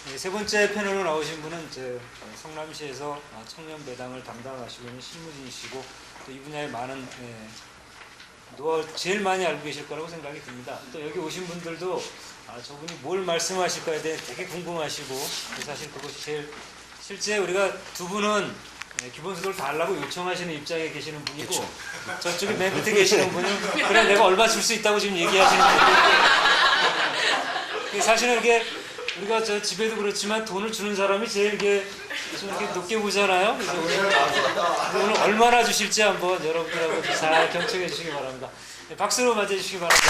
네, 세 번째 패널로 나오신 분은 성남시에서 청년 배당을 담당하시고 있는 신무진 씨고, 또 이 분야에 많은 노하우 제일 많이 알고 계실 거라고 생각이 듭니다. 또 여기 오신 분들도 저분이 뭘 말씀하실까에 대해 되게 궁금하시고, 사실 그것이 제일, 실제 우리가 두 분은 기본소득을 달라고 요청하시는 입장에 계시는 분이고, 그렇죠. 저쪽에 맨 끝에 계시는 분은 그래 내가 얼마 줄 수 있다고 지금 얘기하시는 분이고, 사실은 이게 우리가 저 집에도 그렇지만 돈을 주는 사람이 제일 이게 좀 이렇게 높게 보잖아요. 그래서 오늘 얼마나 주실지 한번 여러분들하고 잘 경청해 주시기 바랍니다. 네, 박수로 맞이해 주시기 바랍니다.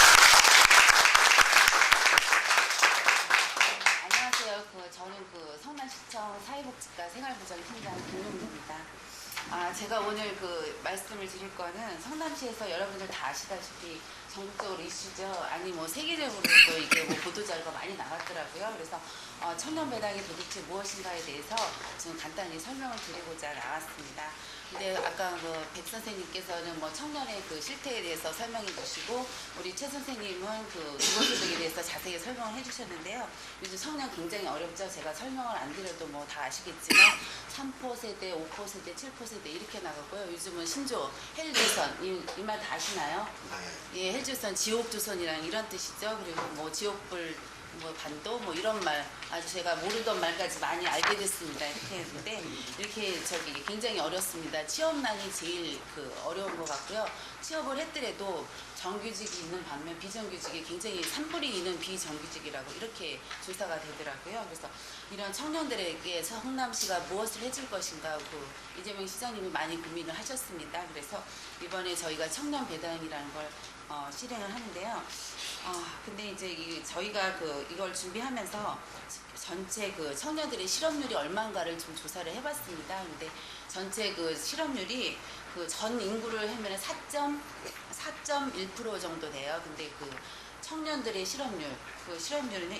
안녕하세요. 저는 성남시청 사회복지과 생활보장팀장 김용입니다. 제가 오늘 말씀을 드릴 거는 성남시에서 여러분들 다 아시다시피 전국적으로 이슈죠. 아니 세계적으로도 이게 보도 자료가 많이 나왔더라고요. 그래서 청년 배당이 도대체 무엇인가에 대해서 좀 간단히 설명을 드리고자 나왔습니다. 근데 아까 백 선생님께서는 청년의 실태에 대해서 설명해 주시고, 우리 최 선생님은 기본소득에 대해서 자세히 설명을 해주셨는데요. 요즘 청년 굉장히 어렵죠. 제가 설명을 안 드려도 다 아시겠지만 3포 세대, 5포 세대, 7포 세대 이렇게 나가고요. 요즘은 신조, 헬조선 이 말 다 아시나요? 예, 헬조선 지옥조선이랑 이런 뜻이죠. 그리고 지옥불 반도 이런 말, 아주 제가 모르던 말까지 많이 알게 됐습니다. 이렇게 했는데 이렇게 굉장히 어렵습니다. 취업난이 제일 어려운 것 같고요. 취업을 했더라도 정규직이 있는 반면 비정규직이 굉장히 3분의 2는 비정규직이라고 이렇게 조사가 되더라고요. 그래서 이런 청년들에게 성남시가 무엇을 해줄 것인가 이재명 시장님이 많이 고민을 하셨습니다. 그래서 이번에 저희가 청년 배당이라는 걸 실행을 하는데요. 근데 이제 저희가 이걸 준비하면서 전체 청년들의 실업률이 얼마인가를 좀 조사를 해봤습니다. 근데 전체 실업률이 전 인구를 하면 4.1% 정도 돼요. 근데 청년들의 실업률은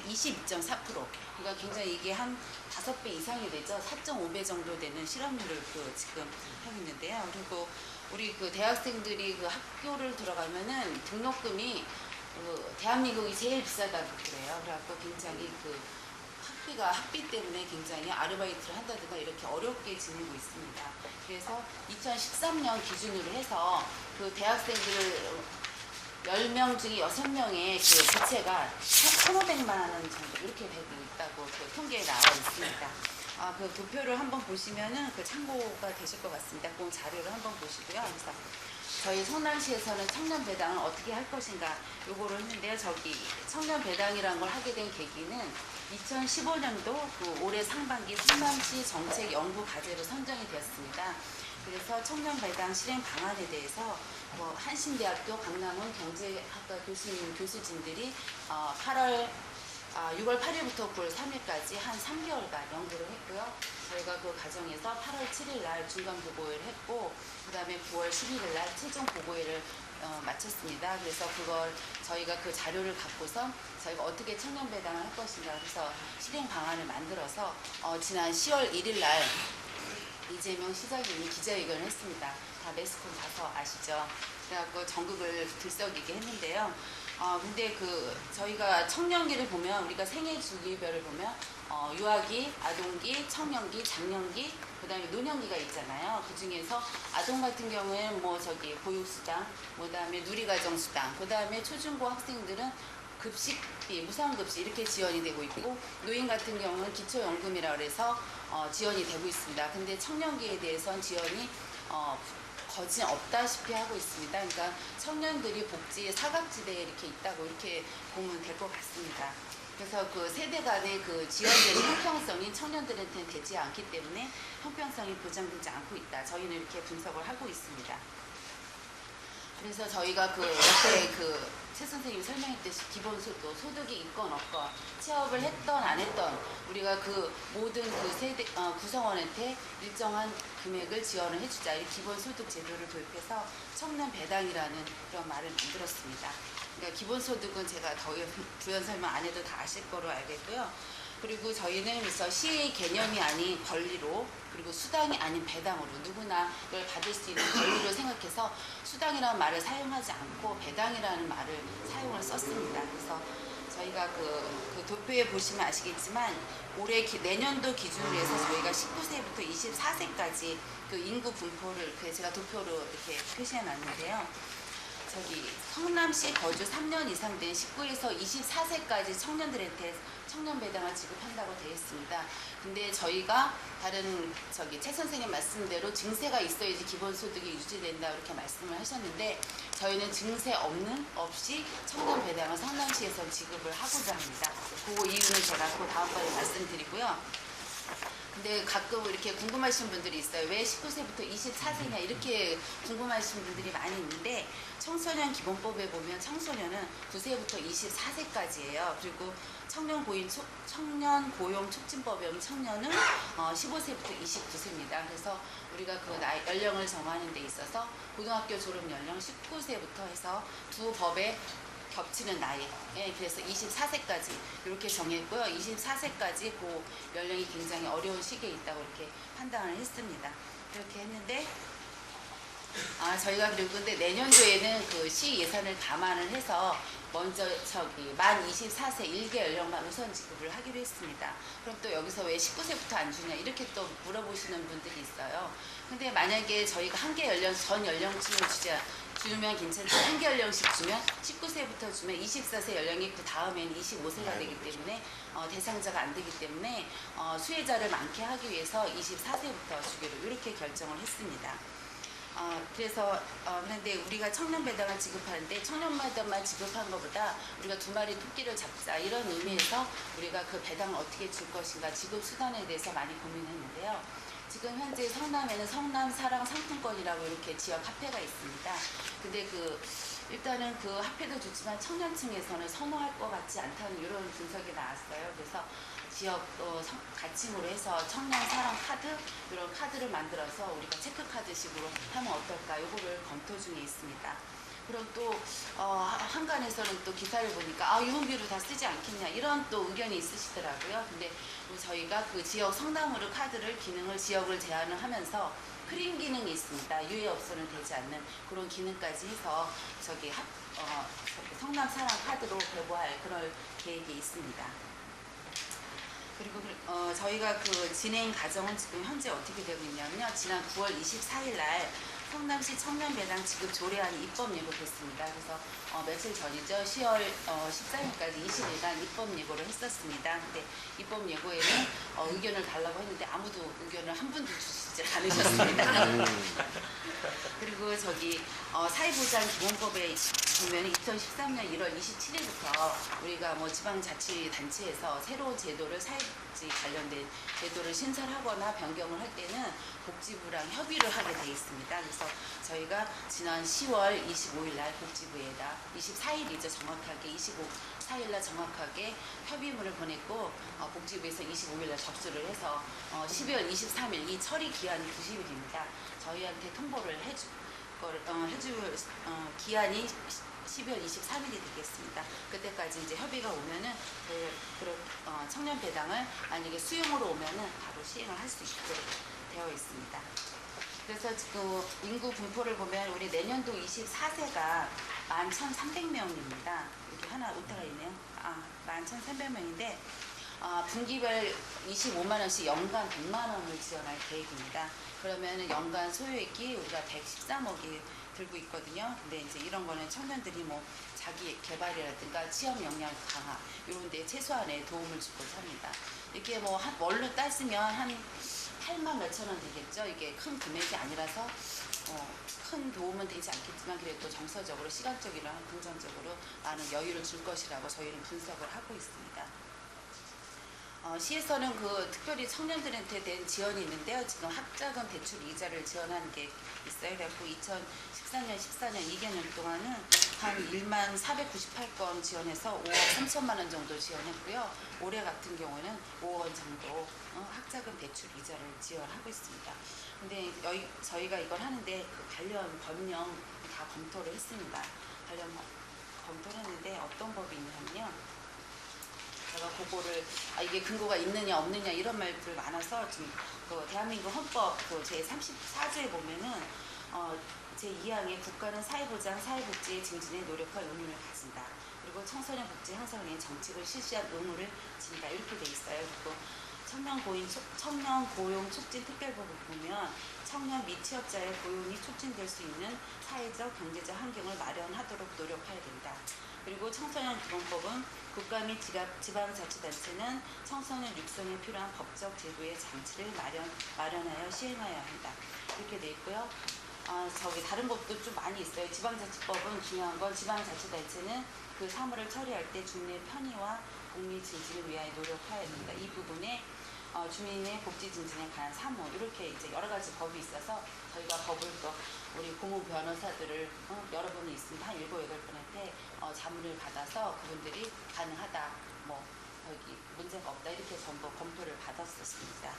22.4%. 그러니까 굉장히 이게 한 5배 이상이 되죠. 4.5배 정도 되는 실업률을 지금 하고 있는데요. 그리고 우리 대학생들이 학교를 들어가면은 등록금이 대한민국이 제일 비싸다고 그래요. 그래갖고 굉장히 학비 때문에 굉장히 아르바이트를 한다든가 이렇게 어렵게 지내고 있습니다. 그래서 2013년 기준으로 해서 대학생들 10명 중에 6명의 부채가 1,500만 원 정도 이렇게 되고 있다고 통계에 나와 있습니다. 도표를 한번 보시면은 참고가 되실 것 같습니다. 그 자료를 한번 보시고요. 그래서 저희 성남시에서는 청년 배당을 어떻게 할 것인가 요거를 했는데요. 청년 배당이라는 걸 하게 된 계기는 2015년도 올해 상반기 성남시 정책 연구 과제로 선정이 되었습니다. 그래서 청년 배당 실행 방안에 대해서 한신대학교 강남원 경제학과 교수진들이 6월 8일부터 9월 3일까지 한 3개월간 연구를 했고요. 저희가 그 과정에서 8월 7일 날 중간 보고회를 했고, 그 다음에 9월 11일 날 최종 보고회를 마쳤습니다. 그래서 그걸 저희가 자료를 갖고서 저희가 어떻게 청년 배당을 할 것인가 해서 실행 방안을 만들어서 지난 10월 1일 날 이재명 시장님이 기자회견을 했습니다. 다 매스컴 가서 아시죠? 그래갖고 전국을 들썩이게 했는데요. 근데 저희가 청년기를 보면 우리가 생애 주기별을 보면 유아기, 아동기, 청년기, 장년기, 그 다음에 노년기가 있잖아요. 그 중에서 아동 같은 경우에는 보육수당, 그 다음에 누리과정수당, 그 다음에 초중고 학생들은 급식비, 무상급식 이렇게 지원이 되고 있고, 노인 같은 경우는 기초연금이라고 해서 지원이 되고 있습니다. 근데 청년기에 대해서는 지원이 거진 없다시피 하고 있습니다. 그러니까 청년들이 복지의 사각지대에 이렇게 있다고 이렇게 보면 될 것 같습니다. 그래서 세대 간의 지원되는 형평성이 청년들한테는 되지 않기 때문에 형평성이 보장되지 않고 있다. 저희는 이렇게 분석을 하고 있습니다. 그래서 저희가 옆에 최 선생님이 설명했듯이 기본소득, 소득이 있건 없건, 취업을 했던 안 했던 우리가 모든 세대 구성원한테 일정한 금액을 지원을 해주자. 이 기본소득 제도를 도입해서 청년 배당이라는 그런 말을 만들었습니다. 그러니까 기본소득은 제가 더 부연 설명 안 해도 다 아실 거로 알겠고요. 그리고 저희는 그래서 시의 개념이 아닌 권리로, 그리고 수당이 아닌 배당으로 누구나 이걸 받을 수 있는 권리로 생각해서 수당이라는 말을 사용하지 않고 배당이라는 말을 사용을 썼습니다. 그래서 저희가 그 도표에 보시면 아시겠지만 내년도 기준으로 해서 저희가 19세부터 24세까지 그 인구 분포를 제가 도표로 이렇게 표시해 놨는데요. 저기 성남시 거주 3년 이상 된 19에서 24세까지 청년들한테 청년 배당을 지급한다고 되어 있습니다. 근데 저희가 다른 최 선생님 말씀대로 증세가 있어야지 기본소득이 유지된다 이렇게 말씀을 하셨는데 저희는 증세 없이 청년 배당을 성남시에서 지급을 하고자 합니다. 그 이유는 제가 또 다음번에 말씀드리고요. 근데 가끔 이렇게 궁금하신 분들이 있어요. 왜 19세부터 24세냐 이렇게 궁금하신 분들이 많이 있는데 청소년 기본법에 보면 청소년은 9세부터 24세까지예요. 그리고 청년 고용 촉진법에 보면 청년은 15세부터 29세입니다. 그래서 우리가 그 나이 연령을 정하는 데 있어서 고등학교 졸업 연령 19세부터 해서 두 법에 겹치는 나이, 그래서 24세까지 이렇게 정했고요. 24세까지 그 연령이 굉장히 어려운 시기에 있다고 이렇게 판단을 했습니다. 그렇게 했는데 저희가 그리고 근데 내년도에는 그 시 예산을 감안을 해서 먼저 만 24세 1개 연령만 우선 지급을 하기로 했습니다. 그럼 또 여기서 왜 19세부터 안 주냐 이렇게 또 물어보시는 분들이 있어요. 근데 만약에 저희가 한 개 전 연령층을 주면 괜찮지 한 개 연령씩 주면 19세부터 주면 24세 연령이 그 다음에는 25세가 되기 때문에 대상자가 안 되기 때문에 수혜자를 많게 하기 위해서 24세부터 주기로 이렇게 결정을 했습니다. 그래서 그런데 우리가 청년 배당을 지급하는데 청년 배당만 지급한 것보다 우리가 두 마리 토끼를 잡자 이런 의미에서 우리가 그 배당을 어떻게 줄 것인가 지급 수단에 대해서 많이 고민했는데요. 지금 현재 성남에는 성남 사랑 상품권이라고 이렇게 지역 화폐가 있습니다. 근데 일단은 그 화폐도 좋지만 청년층에서는 선호할 것 같지 않다는 이런 분석이 나왔어요. 그래서 지역 가칭으로 해서 청년 사랑 카드 이런 카드를 만들어서 우리가 체크카드식으로 하면 어떨까 이거를 검토 중에 있습니다. 그럼 또 한간에서는 또 기사를 보니까 유흥비로 다 쓰지 않겠냐 이런 또 의견이 있으시더라고요. 근데 저희가 그 지역 성남으로 카드를 기능을 지역을 제한을 하면서 크림 기능이 있습니다. 유해 없어는 되지 않는 그런 기능까지 해서 성남 사랑 카드로 배부할 그런 계획이 있습니다. 그리고 저희가 그 진행 과정은 지금 현재 어떻게 되고 있냐면요. 지난 9월 24일 날 성남시 청년배당 지급 조례안이 입법 예고됐습니다. 그래서 며칠 전이죠. 10월 13일까지 20일간 입법 예고를 했었습니다. 근데 입법 예고에는 의견을 달라고 했는데 아무도 의견을 한 분도 주시지 않으셨습니다. 그리고 사회보장 기본법에 보면 2013년 1월 27일부터 우리가 지방자치단체에서 새로운 제도를 사회복지 관련된 제도를 신설하거나 변경을 할 때는 복지부랑 협의를 하게 돼 있습니다. 그래서 저희가 지난 10월 25일 날 복지부에다 24일이죠. 정확하게 25일 날 정확하게 협의문을 보냈고 복지부에서 25일 날 접수를 해서 12월 23일 이 처리 기한이 90일입니다. 저희한테 통보를 해줄 기한이 12월 23일이 되겠습니다. 그때까지 이제 협의가 오면은 청년 배당을 만약에 수용으로 오면은 바로 시행을 할 수 있도록 되어 있습니다. 그래서 지금 인구 분포를 보면 우리 내년도 24세가 11,300명입니다. 이렇게 하나 오타가 있네요. 11,300명인데 분기별 25만 원씩 연간 100만 원을 지원할 계획입니다. 그러면 연간 소요액이 우리가 113억이 들고 있거든요. 근데 이제 이런 거는 청년들이 자기 개발이라든가 취업 역량 강화 이런 데 최소한의 도움을 주고자 합니다. 이게 월로 따지면 한 8만 몇천 원 되겠죠. 이게 큰 금액이 아니라서 큰 도움은 되지 않겠지만 그래도 정서적으로 시간적이나 금전적으로 많은 여유를 줄 것이라고 저희는 분석을 하고 있습니다. 시에서는 특별히 청년들한테 된 지원이 있는데요. 지금 학자금 대출 이자를 지원하는 게 있어요. 그래서 2013년, 14년 2개년 동안은 한 1만 498건 지원해서 5억 3천만 원 정도 지원했고요. 올해 같은 경우는 5억 원 정도 학자금 대출 이자를 지원하고 있습니다. 근데 저희가 이걸 하는데 관련 법령 다 검토를 했습니다. 관련 검토를 했는데 어떤 법이 있냐면요. 제가 그거를 이게 근거가 있느냐 없느냐 이런 말들 많아서 지금 대한민국 헌법 제34조에 보면은 제2항에 국가는 사회보장, 사회복지의 증진에 노력할 의무를 가진다. 그리고 청소년 복지 향상에 정책을 실시한 의무를 진다 이렇게 돼 있어요. 그리고 청년 고용 촉진 특별법을 보면 청년 및 취업자의 고용이 촉진될 수 있는 사회적 경제적 환경을 마련하도록 노력해야 된다. 그리고 청소년 기본법은 국가 및 지방자치단체는 청소년 육성에 필요한 법적 제도의 장치를 마련하여 시행하여야 한다. 이렇게 돼 있고요. 저기 다른 법도 좀 많이 있어요. 지방자치법은 중요한 건 지방자치단체는 그 사무를 처리할 때 주민의 편의와 복리 증진을 위하여 노력해야 된다. 이 부분에 주민의 복지 증진에 관한 사무 이렇게 이제 여러 가지 법이 있어서 저희가 법을 또 우리 고문 변호사들을 여러 분이 있습니다. 한 7, 8분한테 자문을 받아서 그분들이 가능하다, 뭐 여기 문제가 없다 이렇게 전부 검토를 받았었습니다.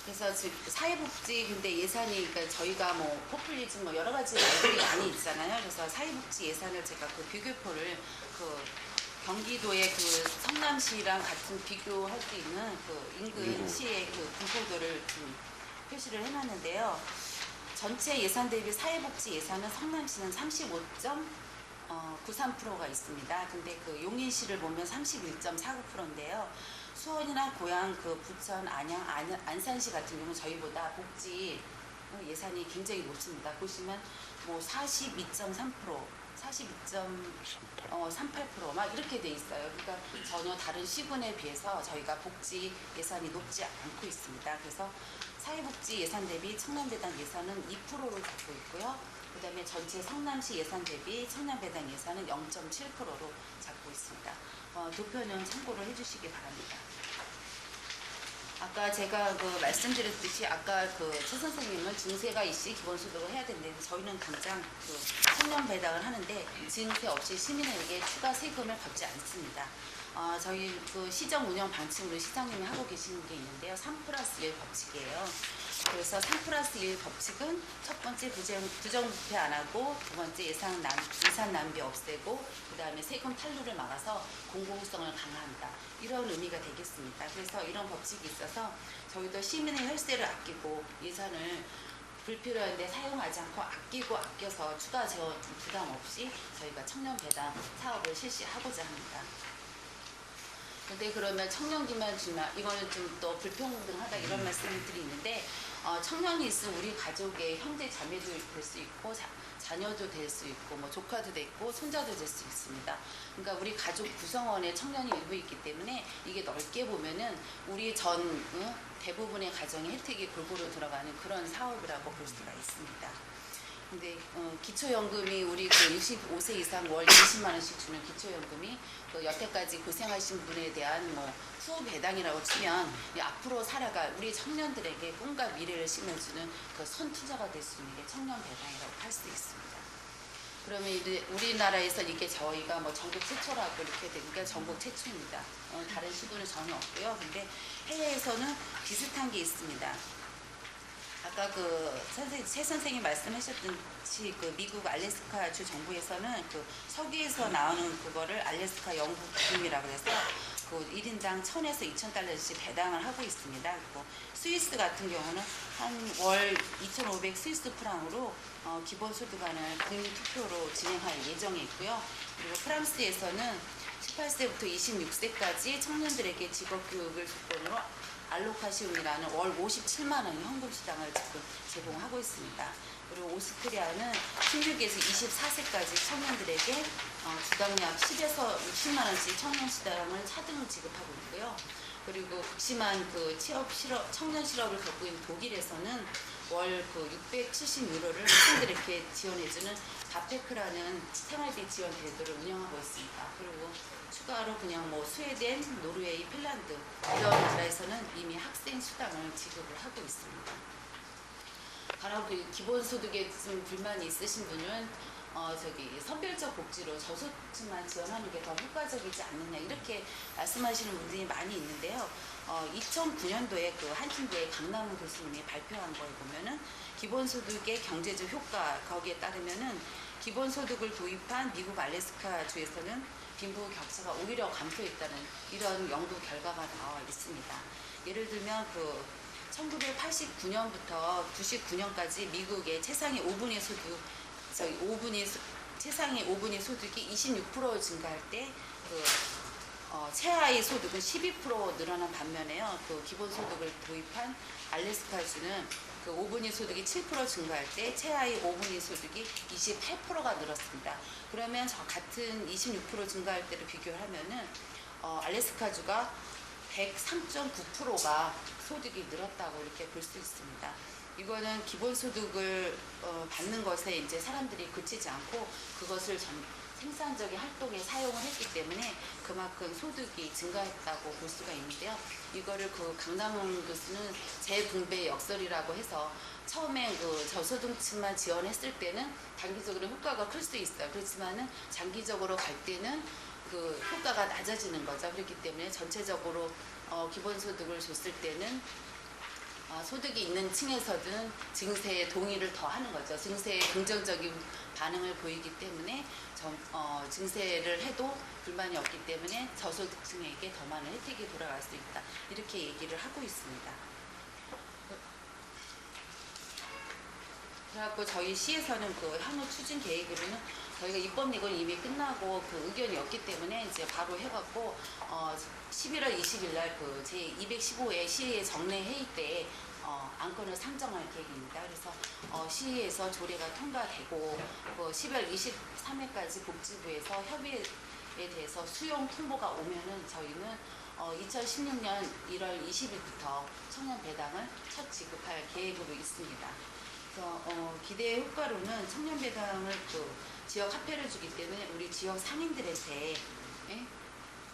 그래서 지금 사회복지 근데 예산이 그러니까 저희가 뭐 포퓰리즘 뭐 여러 가지 말들이 많이 있잖아요. 그래서 사회복지 예산을 제가 그 비교표를 그 경기도의 그 성남시랑 같은 비교할 수 있는 그 인근 시의 그 분포도를 좀 표시를 해놨는데요. 전체 예산 대비 사회복지 예산은 성남시는 35.93%가 있습니다. 근데 그 용인시를 보면 31.49%인데요. 수원이나 고양, 그 부천, 안양, 안산시 같은 경우는 저희보다 복지 예산이 굉장히 높습니다. 보시면 뭐 42.3%, 42.38% 막 이렇게 돼 있어요. 그러니까 전혀 다른 시군에 비해서 저희가 복지 예산이 높지 않고 있습니다. 그래서 사회복지 예산 대비 청년배당 예산은 2%로 잡고 있고요. 그 다음에 전체 성남시 예산 대비 청년배당 예산은 0.7%로 잡고 있습니다. 도표는 참고를 해주시기 바랍니다. 아까 제가 그 말씀드렸듯이 아까 그 최 선생님은 증세가 있이 기본소득을 해야 되는데 저희는 당장 그 청년 배당을 하는데 증세 없이 시민에게 추가 세금을 걷지 않습니다. 저희 그 시정 운영 방침으로 시장님이 하고 계시는 게 있는데요. 3+1 법칙이에요. 그래서 3+1 법칙은 첫 번째 부정부패 안 하고 두 번째 예산 낭비 없애고 그 다음에 세금 탈루를 막아서 공공성을 강화한다. 이런 의미가 되겠습니다. 그래서 이런 법칙이 있어서 저희도 시민의 혈세를 아끼고 예산을 불필요한데 사용하지 않고 아껴서 추가 재원 부담 없이 저희가 청년 배당 사업을 실시하고자 합니다. 근데 그러면 청년기만 주면 이거는 좀 또 불평등하다 이런 말씀들이 있는데 청년이 있으면 우리 가족의 형제 자매도 될 수 있고 자녀도 될 수 있고 뭐 조카도 됐고 손자도 될 수 있습니다. 그러니까 우리 가족 구성원에 청년이 일부 있기 때문에 이게 넓게 보면은 우리 대부분의 가정의 혜택이 골고루 들어가는 그런 사업이라고 볼 수가 있습니다. 근데 기초연금이 우리 그 65세 이상 월 20만 원씩 주는 기초연금이 그 여태까지 고생하신 분에 대한 뭐 후원 배당이라고 치면 앞으로 살아갈 우리 청년들에게 꿈과 미래를 심어주는 그 선투자가 될 수 있는 게 청년 배당이라고 할 수 있습니다. 그러면 우리나라에서 이게 저희가 뭐 전국 최초라고 이렇게 되니까 전국 최초입니다. 다른 시도는 전혀 없고요. 근데 해외에서는 비슷한 게 있습니다. 아까 그 최 선생님 말씀하셨듯이 그 미국 알래스카 주 정부에서는 그 석유에서 나오는 그거를 알래스카 영국 기금이라고 해서 그 1인당 1,000에서 2,000달러씩 배당을 하고 있습니다. 그리고 스위스 같은 경우는 한 월 2,500 스위스 프랑으로 기본소득안을 국민투표로 진행할 예정이 있고요. 그리고 프랑스에서는 18세부터 26세까지 청년들에게 직업교육을 조건으로 알로카시움이라는 월 57만 원 현금수당을 지금 제공하고 있습니다. 그리고 오스트리아는 16에서 24세까지 청년들에게 주당 약 10에서 60만 원씩 청년수당을 차등을 지급하고 있고요. 그리고 극심한 그 청년 실업을 겪고 있는 독일에서는 월 그 670유로를 학생들에게 지원해주는 바페크라는 생활비 지원 제도를 운영하고 있습니다. 그리고 추가로 그냥 뭐 스웨덴, 노르웨이, 핀란드 이런 나라에서는 이미 학생 수당을 지급을 하고 있습니다. 바로 그 기본소득에 좀 불만이 있으신 분은 선별적 복지로 저소득층만 지원하는 게 더 효과적이지 않느냐 이렇게 말씀하시는 분들이 많이 있는데요. 2009년도에 그 한신대의 강남훈 교수님이 발표한 거에 보면은 기본소득의 경제적 효과 거기에 따르면은 기본소득을 도입한 미국 알래스카 주에서는 빈부 격차가 오히려 감소했다는 이런 연구 결과가 나와 있습니다. 예를 들면 그 1989년부터 99년까지 미국의 최상위 5분위 최상위 5분위 소득이 26% 증가할 때 최하위 소득은 12% 늘어난 반면에요. 그 기본소득을 도입한 알래스카주는 그 5분위 소득이 7% 증가할 때 최하위 5분위 소득이 28%가 늘었습니다. 그러면 저 같은 26% 증가할 때를 비교를 하면은 알래스카주가 103.9%가 소득이 늘었다고 이렇게 볼 수 있습니다. 이거는 기본소득을 받는 것에 이제 사람들이 그치지 않고 그것을 생산적인 활동에 사용을 했기 때문에 그만큼 소득이 증가했다고 볼 수가 있는데요. 이거를 그 강남원 교수는 재분배 역설이라고 해서 처음에 그 저소득층만 지원했을 때는 단기적으로 효과가 클 수 있어요. 그렇지만은 장기적으로 갈 때는 그 효과가 낮아지는 거죠. 그렇기 때문에 전체적으로 기본소득을 줬을 때는 소득이 있는 층에서든 증세에 동의를 더 하는 거죠. 증세에 긍정적인 반응을 보이기 때문에 증세를 해도 불만이 없기 때문에 저소득층에게 더 많은 혜택이 돌아갈 수 있다. 이렇게 얘기를 하고 있습니다. 그래갖고 저희 시에서는 그 향후 추진 계획으로는 저희가 입법예고는 이미 끝나고 그 의견이 없기 때문에 이제 바로 해갖고 11월 20일 날 그 제215회 시의 정례 회의 때 안건을 상정할 계획입니다. 그래서 시에서 조례가 통과되고 10월 23일까지 복지부에서 협의에 대해서 수용 통보가 오면은 저희는 2016년 1월 20일부터 청년 배당을 첫 지급할 계획으로 있습니다. 그래서 기대 효과로는 청년 배당을 그 지역 화폐를 주기 때문에 우리 지역 상인들한테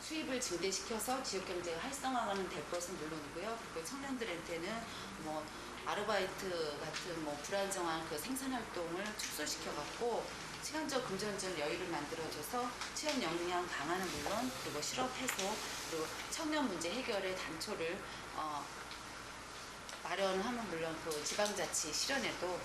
수입을 증대시켜서 지역 경제가 활성화가는 될 것은 물론이고요. 그리고 청년들한테는 뭐 아르바이트 같은 뭐 불안정한 그 생산 활동을 축소시켜 갖고 시간적 금전적 여유를 만들어줘서 취업 역량 강화는 물론 그리고 실업 해소 그리고 청년 문제 해결의 단초를 마련하면 물론 그 지방자치 실현에도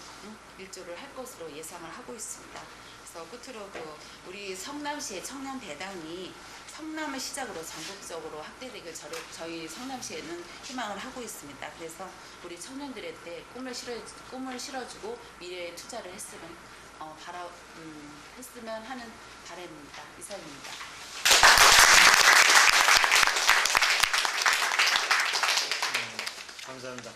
일조를 할 것으로 예상을 하고 있습니다. 그래서 끝으로 그 우리 성남시의 청년 배당이 성남을 시작으로 전국적으로 확대되길 저희 성남시에는 희망을 하고 있습니다. 그래서 우리 청년들한테 꿈을 실어주고 미래에 투자를 했으면 하는 바람입니다. 이상입니다. 감사합니다.